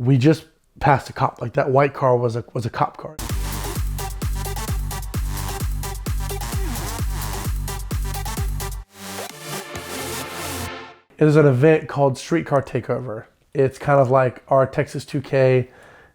we just passed a cop. Like that white car was a cop car. It is an event called Streetcar Takeover. It's kind of like our Texas 2K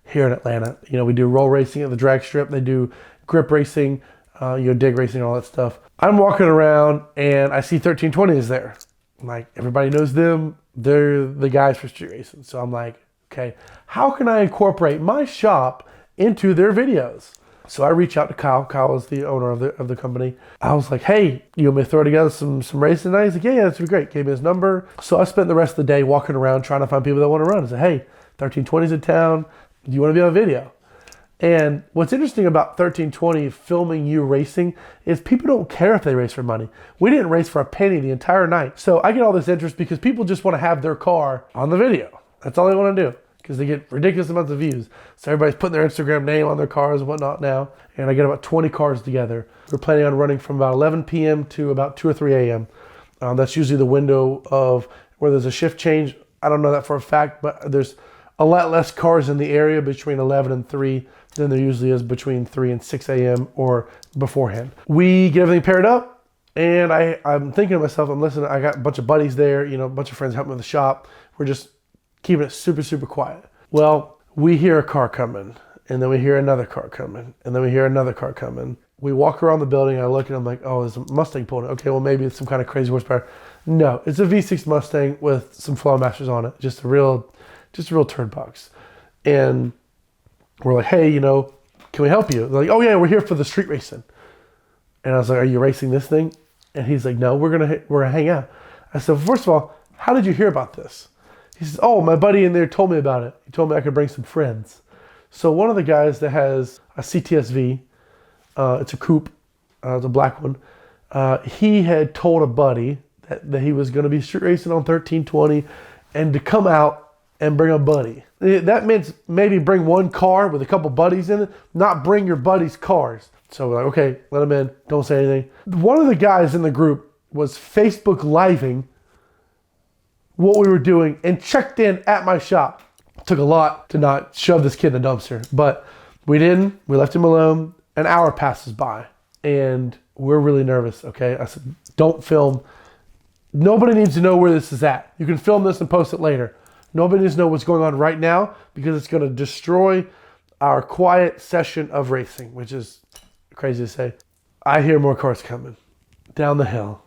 here in Atlanta. You know, we do roll racing at the drag strip. They do grip racing, dig racing, all that stuff. I'm walking around and I see 1320 is there. Like, everybody knows them. They're the guys for street racing. So I'm like, okay, how can I incorporate my shop into their videos? So I reach out to Kyle. Kyle is the owner of the company. I was like, hey, you want me to throw together some racing tonight? He's like, yeah, that's great. Gave me his number. So I spent the rest of the day walking around trying to find people that want to run. I said, hey, 1320's in town. Do you want to be on video? And what's interesting about 1320 filming you racing is people don't care if they race for money. We didn't race for a penny the entire night. So I get all this interest because people just want to have their car on the video. That's all they want to do, because they get ridiculous amounts of views. So everybody's putting their Instagram name on their cars and whatnot now. And I get about 20 cars together. We're planning on running from about 11 p.m. to about 2 or 3 a.m. That's usually the window of where there's a shift change. I don't know that for a fact, but there's a lot less cars in the area between 11 and 3 than there usually is between 3 and 6 a.m. or beforehand. We get everything paired up, and I'm thinking to myself, I'm listening, I got a bunch of buddies there, a bunch of friends helping me with the shop. We're just keeping it super, super quiet. Well, we hear a car coming, and then we hear another car coming, and then we hear another car coming. We walk around the building, and I look, and I'm like, oh, there's a Mustang pulling it. Okay, well, maybe it's some kind of crazy horsepower. No, it's a V6 Mustang with some Flowmasters on it. Just a real turd box. And we're like, hey, can we help you? They're like, oh yeah, we're here for the street racing. And I was like, are you racing this thing? And he's like, no, we're gonna hang out. I said, first of all, how did you hear about this? He says, oh, my buddy in there told me about it. He told me I could bring some friends. So one of the guys that has a CTSV, it's a coupe, it's a black one. He had told a buddy that he was gonna be street racing on 1320 and to come out and bring a buddy. That means maybe bring one car with a couple buddies in it, not bring your buddies' cars. So we're like, okay, let them in, don't say anything. One of the guys in the group was Facebook Living what we were doing and checked in at my shop. It took a lot to not shove this kid in the dumpster, but we didn't. We left him alone. An hour passes by and we're really nervous, okay? I said, don't film. Nobody needs to know where this is at. You can film this and post it later. Nobody needs to know what's going on right now because it's going to destroy our quiet session of racing, which is crazy to say. I hear more cars coming down the hill.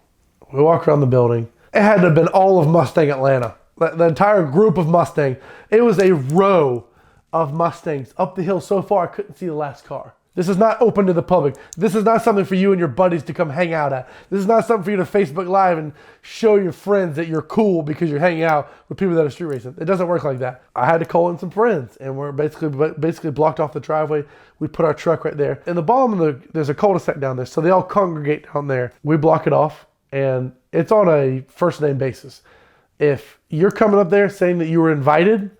We walk around the building. It had to have been all of Mustang Atlanta. The entire group of Mustang. It was a row of Mustangs up the hill so far I couldn't see the last car. This is not open to the public. This is not something for you and your buddies to come hang out at. This is not something for you to Facebook Live and show your friends that you're cool because you're hanging out with people that are street racing. It doesn't work like that. I had to call in some friends, and we're basically blocked off the driveway. We put our truck right there. In the bottom there's a cul-de-sac down there, so they all congregate down there. We block it off, and it's on a first name basis. If you're coming up there saying that you were invited,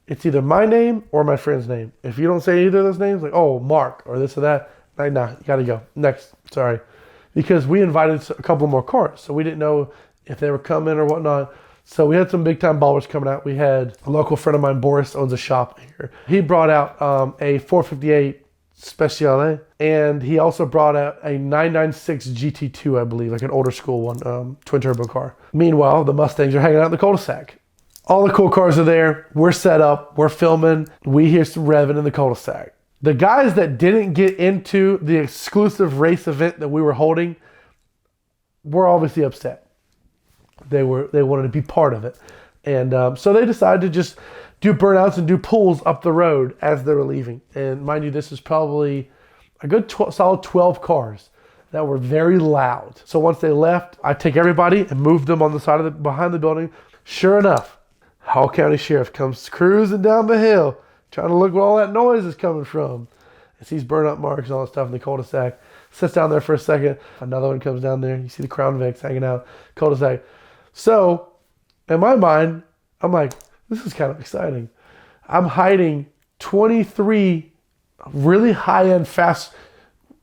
it's either my name or my friend's name. If you don't say either of those names, like, oh, Mark or this or that, like, nah, you gotta go. Next, sorry. Because we invited a couple more cars, so we didn't know if they were coming or whatnot. So we had some big time ballers coming out. We had a local friend of mine, Boris, owns a shop here. He brought out a 458 Speciale, and he also brought out a 996 GT2, I believe, like an older school one, twin turbo car. Meanwhile, the Mustangs are hanging out in the cul-de-sac. All the cool cars are there. We're set up. We're filming. We hear some revving in the cul-de-sac. The guys that didn't get into the exclusive race event that we were holding were obviously upset. They wanted to be part of it. And so they decided to just do burnouts and do pulls up the road as they were leaving. And mind you, this is probably a good solid 12 cars that were very loud. So once they left, I take everybody and move them on the side behind the building. Sure enough, Hall County Sheriff comes cruising down the hill, trying to look where all that noise is coming from. And sees burnout marks and all that stuff in the cul-de-sac. Sits down there for a second. Another one comes down there. You see the Crown Vics hanging out, cul-de-sac. So, in my mind, I'm like, this is kind of exciting. I'm hiding 23 really high-end, fast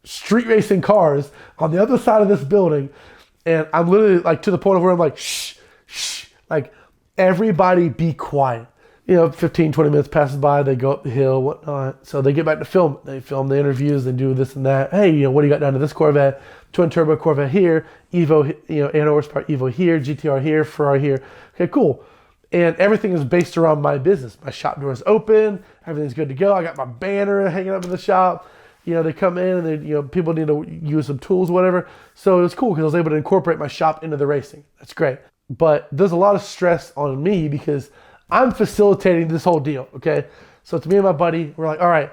street racing cars on the other side of this building. And I'm literally like to the point of where I'm like, shh, shh, like, everybody be quiet. 15, 20 minutes passes by, they go up the hill, whatnot. So they get back to film. They film the interviews, they do this and that. Hey, what do you got down to this Corvette? Twin turbo Corvette here, Evo, 800 horsepower Evo here, GTR here, Ferrari here. Okay, cool. And everything is based around my business. My shop door is open, everything's good to go. I got my banner hanging up in the shop. They come in and they, people need to use some tools, whatever. So it was cool because I was able to incorporate my shop into the racing. That's great. But there's a lot of stress on me because I'm facilitating this whole deal, okay? So it's me and my buddy. We're like, all right,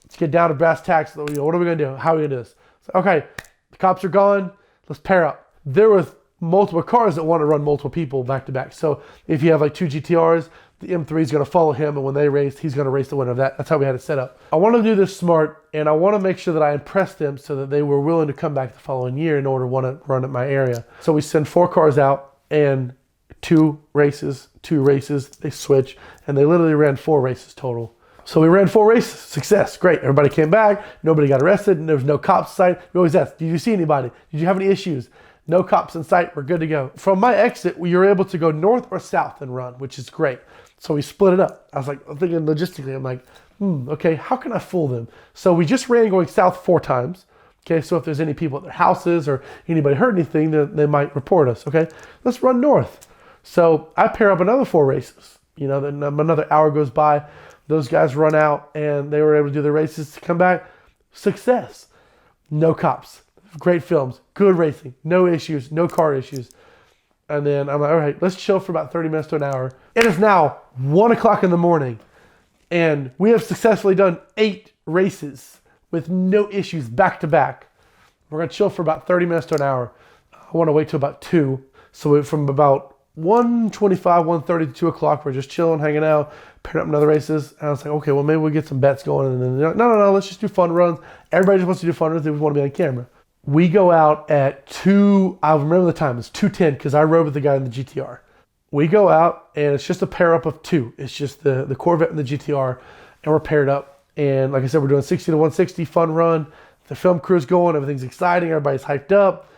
let's get down to brass tacks. What are we going to do? How are we going to do this? So, okay, the cops are gone. Let's pair up. There was multiple cars that want to run multiple people back to back. So if you have like 2 GTRs, the M3 is going to follow him, and when they race, he's going to race the winner of that. That's how we had it set up. I want to do this smart, and I want to make sure that I impress them so that they were willing to come back the following year in order to want to run at my area. So we send 4 cars out, and 2 races, they switch, and they literally ran 4 races total. So we ran 4 races, success, great. Everybody came back, nobody got arrested, and there was no cops in sight. We always ask, did you see anybody? Did you have any issues? No cops in sight, we're good to go. From my exit, we were able to go north or south and run, which is great. So we split it up. I was like, I'm thinking logistically, I'm like, okay, how can I fool them? So we just ran going south 4 times. Okay, so if there's any people at their houses or anybody heard anything, then they might report us, okay? Let's run north. So I pair up another 4 races. Then another hour goes by. Those guys run out and they were able to do their races to come back. Success. No cops. Great films. Good racing. No issues. No car issues. And then I'm like, all right, let's chill for about 30 minutes to an hour. It is now 1 o'clock in the morning. And we have successfully done 8 races with no issues back to back. We're going to chill for about 30 minutes to an hour. I want to wait till about 2. So from about 1:25, 1:30 to 2 o'clock, we're just chilling, hanging out, pairing up another races. And I was like, okay, well, maybe we'll get some bets going. And then, no, let's just do fun runs. Everybody just wants to do fun runs. They want to be on camera. We go out at 2, I remember the time, it's 2:10 because I rode with the guy in the GTR. We go out and it's just a pair up of 2. It's just the Corvette and the GTR, and we're paired up. And like I said, we're doing 60 to 160, fun run. The film crew's going, everything's exciting, everybody's hyped up.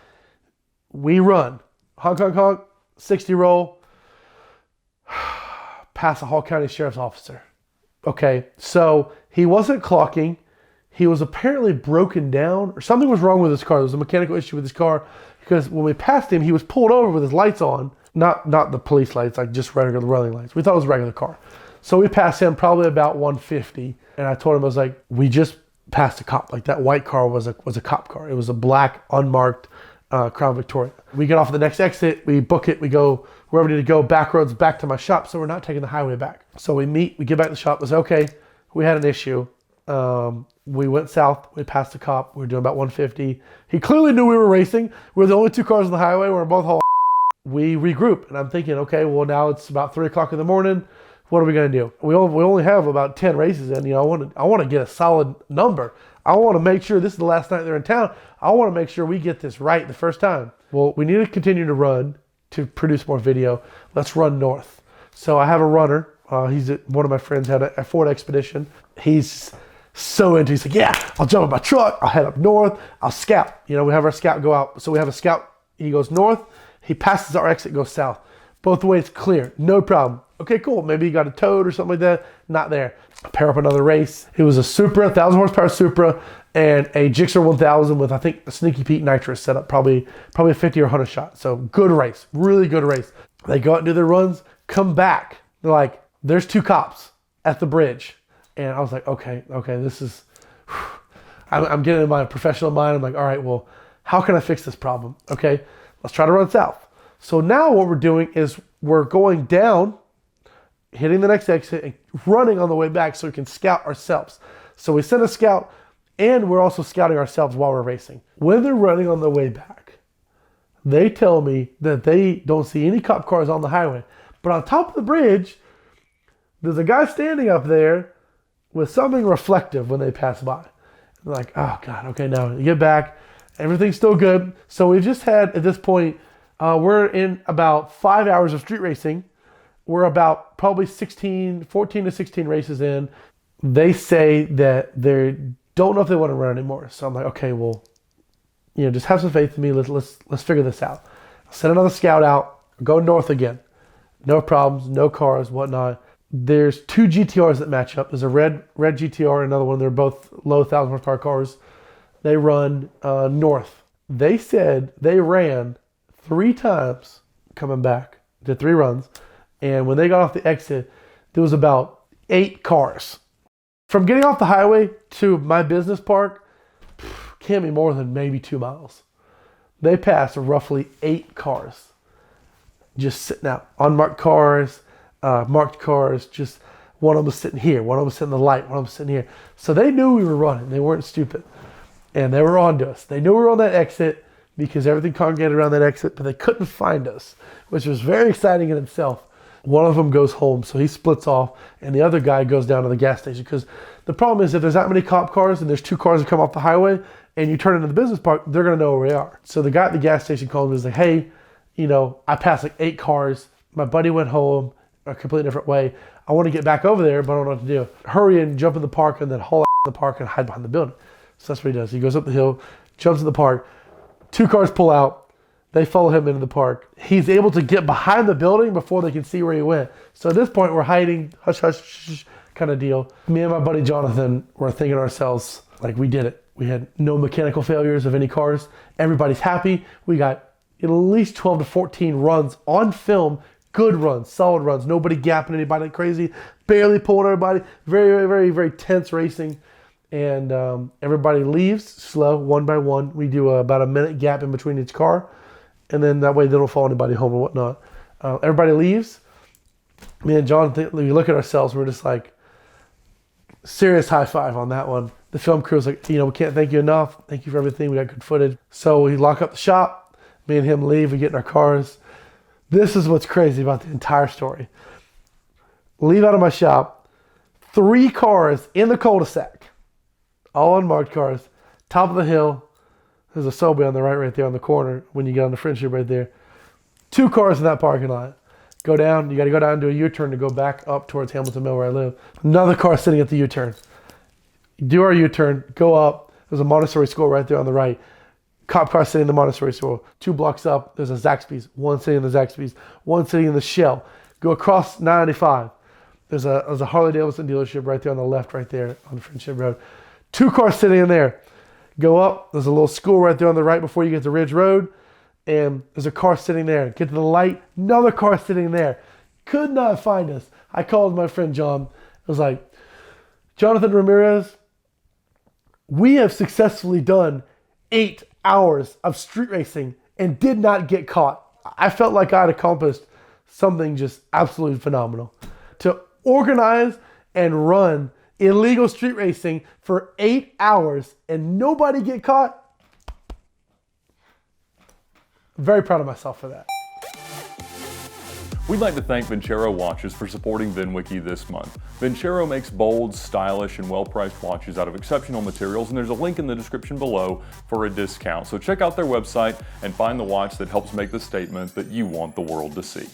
We run, honk, honk, honk, 60 roll, pass a Hall County Sheriff's officer. Okay, so he wasn't clocking. He was apparently broken down, or something was wrong with his car. There was a mechanical issue with his car because when we passed him, he was pulled over with his lights on, not the police lights, like just regular running lights. We thought it was a regular car. So we passed him probably about 150, and I told him, I was like, we just passed a cop. Like that white car was a cop car. It was a black, unmarked Crown Victoria. We get off of the next exit, we book it, we go wherever we need to go, back roads back to my shop, so we're not taking the highway back. So we get back to the shop, we say, okay, we had an issue. We went south, we passed the cop, we were doing about 150. He clearly knew we were racing. We were the only 2 cars on the highway, we were both haul. We regroup, and I'm thinking, okay, well now it's about 3 o'clock in the morning. What are we gonna do? We only have about 10 races in. I want to get a solid number. I want to make sure this is the last night they're in town. I want to make sure we get this right the first time. Well, we need to continue to run to produce more video. Let's run north. So I have a runner. One of my friends had a Ford Expedition. He's so into it. He's like, yeah, I'll jump in my truck. I'll head up north. I'll scout. We have our scout go out. So we have a scout. He goes north. He passes our exit, goes south. Both ways clear. No problem. Okay, cool. Maybe he got a towed or something like that. Not there. Pair up another race. It was a Supra, 1,000 horsepower Supra, and a Gixxer 1000 with, I think, a Sneaky Pete nitrous setup. Probably a 50 or 100 shot. So good race. Really good race. They go out and do their runs, come back. They're like, there's 2 cops at the bridge. And I was like, okay, this is, I'm getting in my professional mind. I'm like, all right, well, how can I fix this problem? Okay, let's try to run south. So now what we're doing is we're going down, hitting the next exit, and running on the way back so we can scout ourselves. So we send a scout, and we're also scouting ourselves while we're racing. When they're running on the way back, they tell me that they don't see any cop cars on the highway. But on top of the bridge, there's a guy standing up there with something reflective when they pass by. I'm like, oh God, okay, now you get back, everything's still good. So we've just had, at this point, we're in about 5 hours of street racing. We're about probably 14 to 16 races in. They say that they don't know if they want to run anymore. So I'm like, okay, well, just have some faith in me. Let's figure this out. I'll send another scout out, go north again. No problems, no cars, whatnot. There's two GTRs that match up. There's a red GTR and another one. They're both low 1,000 horsepower cars. They run north. They said they ran 3 times coming back. Did 3 runs. And when they got off the exit, there was about 8 cars. From getting off the highway to my business park, can't be more than maybe 2 miles. They passed roughly 8 cars. Just sitting out. Unmarked cars, marked cars, just one of them was sitting here, one of them was sitting in the light, one of them was sitting here. So they knew we were running. They weren't stupid. And they were on to us. They knew we were on that exit because everything congregated around that exit, but they couldn't find us, which was very exciting in itself. One of them goes home, so he splits off, and the other guy goes down to the gas station. Because the problem is if there's that many cop cars and there's 2 cars that come off the highway and you turn into the business park, they're going to know where we are. So the guy at the gas station called me and was like, hey, you know, I passed like 8 cars. My buddy went home a completely different way. I want to get back over there, but I don't know what to do. Hurry and jump in the park and then haul in the park and hide behind the building. So that's what he does. He goes up the hill, jumps in the park. 2 cars pull out. They follow him into the park. He's able to get behind the building before they can see where he went. So at this point, we're hiding, hush, hush, shh, kind of deal. Me and my buddy Jonathan were thinking to ourselves, like, we did it. We had no mechanical failures of any cars. Everybody's happy. We got at least 12 to 14 runs on film. Good runs, solid runs. Nobody gapping anybody like crazy. Barely pulling everybody. Very, very, very, very tense racing. And everybody leaves slow, one by one. We do about a minute gap in between each car. And then that way they don't follow anybody home or whatnot. Everybody leaves. Me and John, we look at ourselves. We're just like, serious high five on that one. The film crew was like, you know, we can't thank you enough. Thank you for everything. We got good footage. So we lock up the shop. Me and him leave. We get in our cars. This is what's crazy about the entire story. Leave out of my shop. 3 cars in the cul-de-sac. All unmarked cars. Top of the hill. There's a Sobe on the right there on the corner when you get on the Friendship right there. 2 cars in that parking lot. Go down. You got to go down and do a U-turn to go back up towards Hamilton Mill where I live. Another car sitting at the U-turn. Do our U-turn. Go up. There's a Montessori school right there on the right. Cop car sitting in the Montessori school. 2 blocks up, there's a Zaxby's. 1 sitting in the Zaxby's. 1 sitting in the Shell. Go across 995. There's a Harley Davidson dealership right there on the left, right there on the Friendship Road. 2 cars sitting in there. Go up. There's a little school right there on the right before you get to Ridge Road. And there's a car sitting there. Get to the light. Another car sitting there. Could not find us. I called my friend John. I was like, Jonathan Ramirez, we have successfully done 8 hours of street racing and did not get caught. I felt like I had accomplished something just absolutely phenomenal. To organize and run illegal street racing for 8 hours and nobody get caught. I'm very proud of myself for that. We'd like to thank Vincero Watches for supporting VINwiki this month. Vincero makes bold, stylish, and well-priced watches out of exceptional materials, and there's a link in the description below for a discount. So check out their website and find the watch that helps make the statement that you want the world to see.